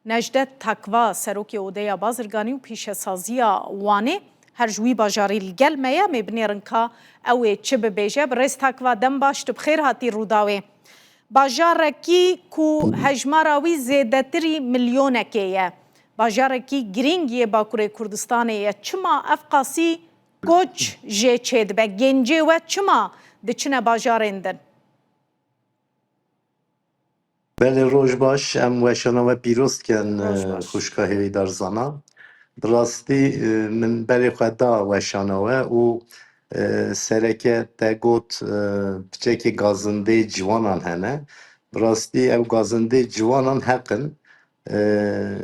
نجدت تکوا سروکی اودیا بازرگانی و پیش سازیا وانه هر جوی باجاری لگل میا مبنیرن که اوه چه ببیجه برز تکوا دم باش بخیر هاتی روداوه باجارکی کو هجماراوی زیدتری میلیونکیه باجارکی گرینگیه باکوره کردستانه چما افقاسی کوچ جه چید به گنجه و چما دچنه باجارندن بله روش باش ام وشانا و پیروست کن خوشکاهی در زنان دراستی من بری خدا وشانا و سرکه تگوت بچه گازنده جوانان هنه براستی او گازنده جوانان حقن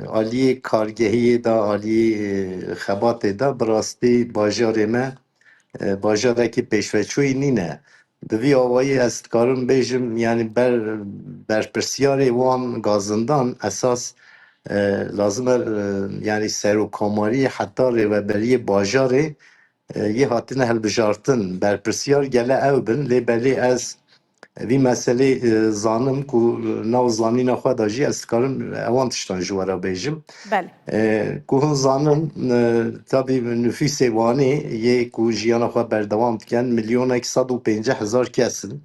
عالی کارگهی دا عالی خبات دا براستی باجار ما باجاره که پیشوچوی نینه دوی آوایی استکارم بیجم یعنی بر پرسیار وان گازندان اساس لازمه یعنی سروکاماری حتی ریوبری باجاره یه هاتین هل بجارتن بر پرسیار گله او بن لی بلی از وی مسئله زانم کو ناو زانین خود داجی استکارم اوان تشتان جوارا بیجم بله کوهن زانم تابی نفیس وانی یه کو جیانا خود بردوام کن میلیون 150,000 کسن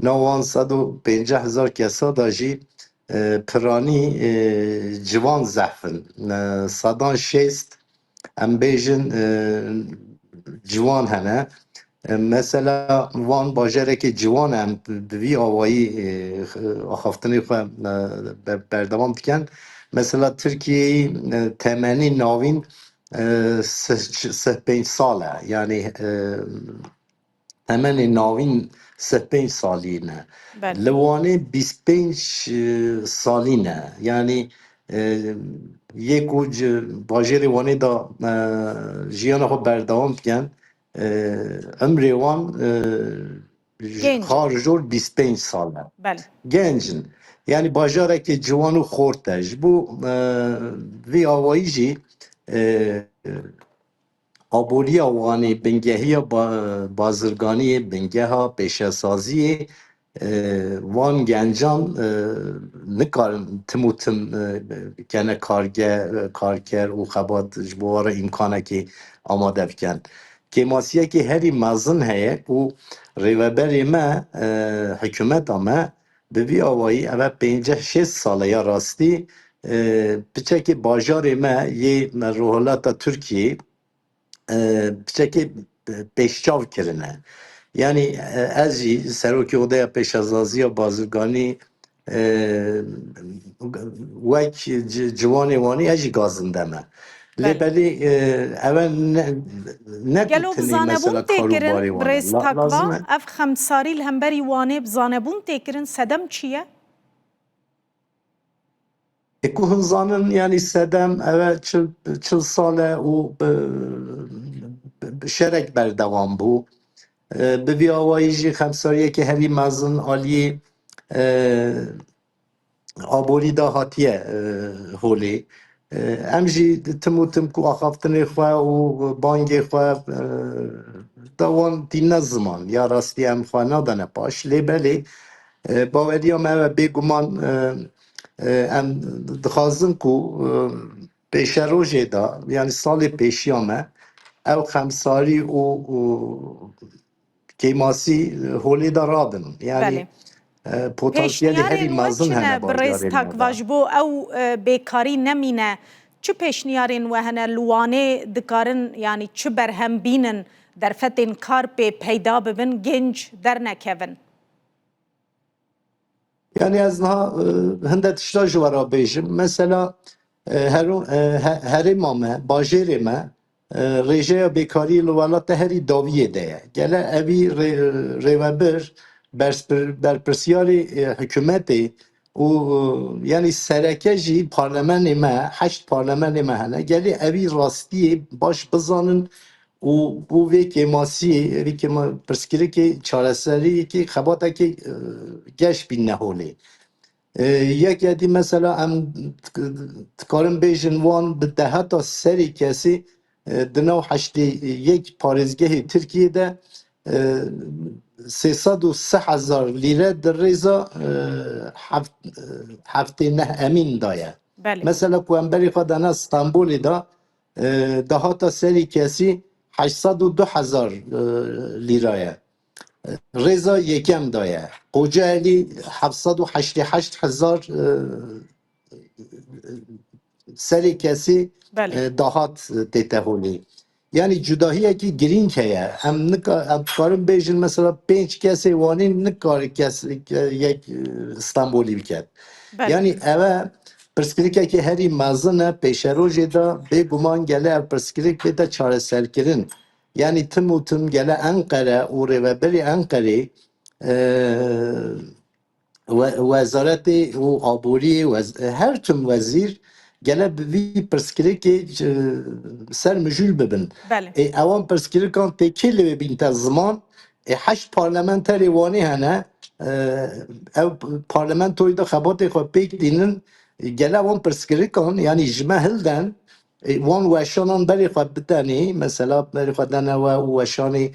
نوان 150,000 کسا داجی پرانی جوان زحفن صدان شیست ام بیجن جوان هنه مثلا وان باجره که جوان هم دوی آوایی آخافتنی خود بردوام بکن مثلا ترکیه تمنی ناوین 5 ساله یعنی تمنی ناوین 5 سالینه لوانه 25 سالینه یعنی یک باجر وانه دا جیان خود بردوام بکن عمر وان خارجور 25 ساله گنجن یعنی باجاره که جوانو خورتش بو وی آوایی جی آبوری آوانی بنگهی بازرگانی بنگه ها پیشسازی وان گنجان نکارن تموتم کنه کارگر و خبات جبوار امکانه که آماده بکن که ماسیه که هری مزن هیه و ریوبری ما حکومت ما به وی آوایی اوه 5-6 ساله یا راستی بچه که باجار ما یه روحلات ترکیه بچه پیشچاو کرنه یعنی ازی سروکی اوده پیشازازی و بازرگانی وک جوانی وانی ازی گازنده ما لیبلی اول نکتنی مثلا کاروباری وانی لازمه اف خمساری الهمبری وانی بزانبون تکرن سدم چیه؟ اکوهن زانن یعنی سدم اول 40 ساله و شرک بردوام بو به وی آواییجی خمساریه که همی مزن آلی آبوری دا هاتیه هولی امجی تموتم کو آخافتنی خواه و بانگی خواه دوان دینه زمان یا راستی هم خواه نادنه پاش لی بلی باوری هم بگومان ام دخوازن کو پیشه روژه دا یعنی سال پیشی همه او خمساری و کیماسی هولی دارادن یعنی پتانسیل هری مازن هنه برز تاکواج بو او بیکاری نمینه چه پیشنیارین و هنه لوانه دکارن یعنی چه برهم بینن در فتن کار پی پیدا ببن گنج در نکون یعنی از نه هنده تشتا جوارا بیشم مثلا هر مامه باجر ما رژه بیکاری لوالات هری داویه ده گله اوی ریوبر بر پرسیاری حکومتی و یعنی سرکجی پارلمان ما 8 پارلمان ما هنه گله اوی راستی باش بزانن و بو وی که ماسی وی که ما پرسکری که چارسری که خباته که گش بین نهولی یک یادی مثلا ام تکارم بیشن وان به ده تا سری کسی دنو 81 پارێزگehê Tirkiyeyê 303,000 لیره در ریزا هفته نه امین دایه بله مثلا کو امبری خدانا استانبول دا دهاتا سری کسی 802,000 لیرایه رضا یکم دایه قوجلی 788,000 سری کسی بله دهات دیته هولی یعنی جداهیه که گرینگ هیه هم کارم بیشن مثلا 5 کسی وانی نکاری کسی یک استانبولی بکرد بله yani eve pirskirikekî herî mezin e pêşerojê da bêguman gele ev pirskirik bêde çareserkirin. Yani tim û tim gele Enqere û rêveberê Enqerê wezaretê û aboriyê her tim wezîr gele bi vî pirskirikê ser mijûl bibin. بله Ewan pirskirikan tê kê lê bîn te ziman heşt parlamenterê wanê hene ev parlamentoyê da xebatê xwe pêk dînin gele wan pirskirikan yani ji me hilden wan weşanan berê xwe bitenê mesela berê xwe dene we û weşanê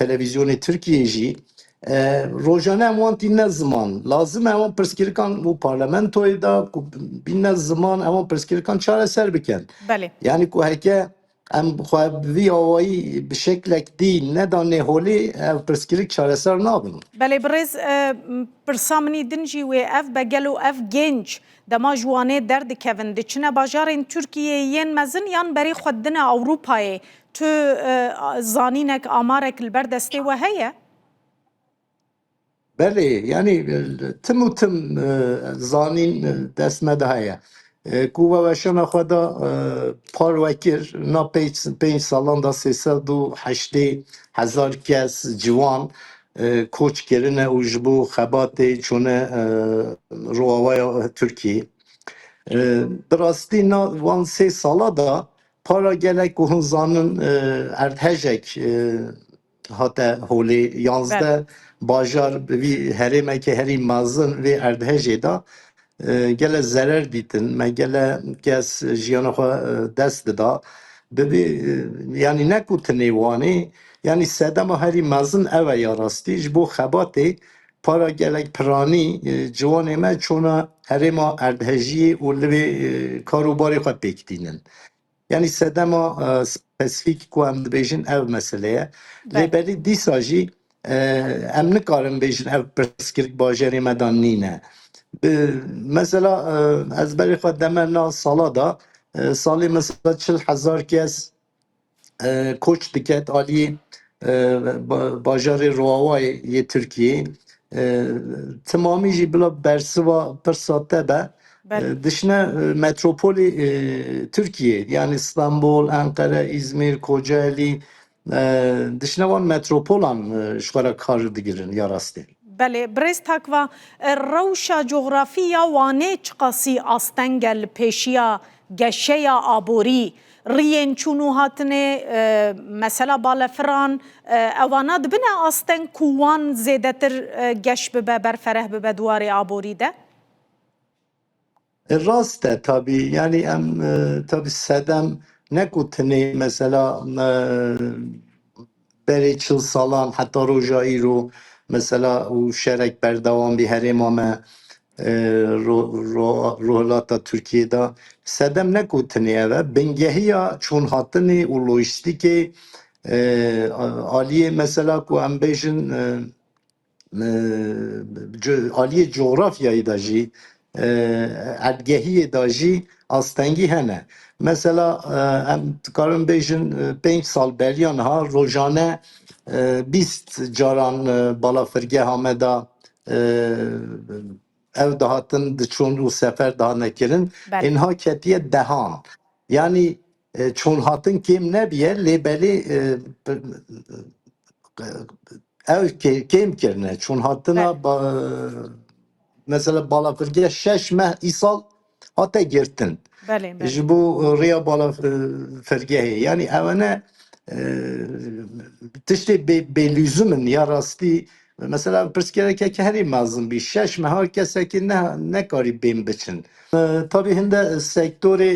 televizyonê Tirkiyeyê jî rojane em wan tîne ziman lazim e ewan pirskirikan û parlamentoyê da ku bîne ziman ewan pirskirikan çareser bikin بله yani ku heke em xwe vî awayî bi şeklek dî neda nêholê ev pirskirik çareser nabin. بله برز پرسا منی دنجی و اف بگل و اف گنج دما جوانه درد کevin دچنه باجارین ترکیه ین مزن یان بری خودنه اوروپای تو زانینک آمارک البر دسته و هیه Belê yani tim û tim zanîn destmede heye. Ku ve weşana xwe da par vekir na pênc salan da 380,000 kes ciwan koç kirine û ji bo xebatê çûne roavaya Tirkiyê. Bi rastî na wan 3 sala da para gelek ku hûn zanin erdhejek hate holê 11 bajar vî herêmeke herî mezin vê erdhejê da gele zerer dîtin me gele kes jiyana xwe dest dida bibê yani ne ku tinê wanê yani sedema herî mezin ev e ya rastî ji bo xebatê para gelek piranî ciwanê me çûna herêma erdhejiyê û li vê karûbarê xwe pêk dînin. Yani sedema spesifîk ku em dibêjin ev mesele ye. Lêberî dîsa jî em nikarin bêjin ev pirskirik bajarê me da nîne. Mesela ez berê xwe deme na sala da salê mesela 40,000 kes koç diket aliyê bajarê Roavayê yê Tirkiyeyê timamî jî bila bersiva pirsa te be dişine metropolê Tirkiye yani İstanbul, Ankara, İzmir, Kocaeli dişine wan metropolan ji xwe re kar digirin ya rastî. بله برز تکوا روشا جغرافیا وانه چقاسی آستنگل پیشیا گشه آبوری رین چونو هاتنه مثلا بالفران اوانا دبنه آستن کوان زیده تر گش ببه برفره ببه دوار آبوری ده؟ راسته tabii yani em tabii sedem ne kutine mesela berê çil salan heta roja îro mesela û şerek berdewan bî herêma me rohlata Tirkiyeyê da sedem ne kutinê ev e bingehiya çûn hatinê û lojîstikê aliyê mesela ku em bêjin aliyê coğrafyayê da jî erdgehiyê da jî astengî hene. Mesela em dikarin bêjin 5 sal beriyan ha rojane 20 caran balafirgeha me da ev dahatin diçûn û sefer daha nekirin înha ketiye dehan. Yani çûn hatin kêm nebiye lêbelê ev kêm kirine çûn hatina mesela balafirge 6 meh îsal hate girtin. بله Ji bo rêya balafirgehê yani evene tiştê bêlîzumin ya rastî mesela pirsgirêkeke herî mezin bî 6 meha kesekî nekarî bêm biçin. Tabii hinde sektorê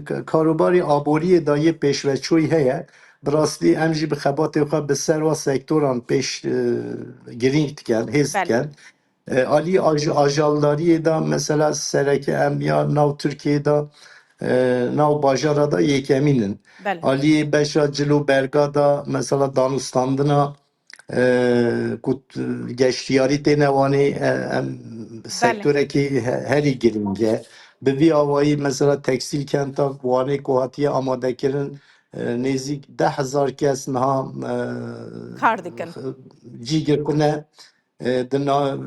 karûbarê aboriyê da yê pêşveçûyî heye. Bi rastî em jî bi xebatê xwe bi ser wa sektoran pêş girîng dikin, hêz dikin. Ali ajaldariye da mesela sereke em ya nav Türkiye'de nav bajara da yekeminin. بله Ali beşa cilo berga da mesela danustandına kut geçtiyari tenevani em بله sektöreki heri giringe. Bevi avayı mesela tekstil kenta vani kohatiye amadekirin nezik 10,000 kes naha کار دکن cigir kune dina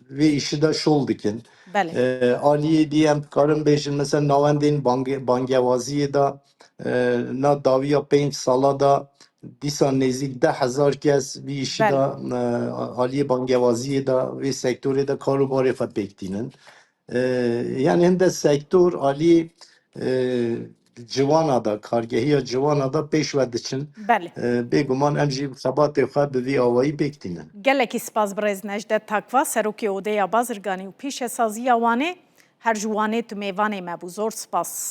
ve işi de şol dikin. بله Aliye diyem karın beşin mesela navendin bangevaziye da na daviya 5 sala da disan nezik 10,000 kes bir işi بله da Aliye bangevaziye da ve sektörü de karubarı xwe bektinin. Yani hem de sektör Ali civana da kargehiya civana da peş ve diçin بله بێگومان ئەم ژی سەباتێ خوا بڤی ئاوایی بێکتینن. gelekî spas birêz Necdet Takva serokê odeya bazirganî û pêşesazîya Wanê her ji Wanê tu mêvanê me bû zor spas.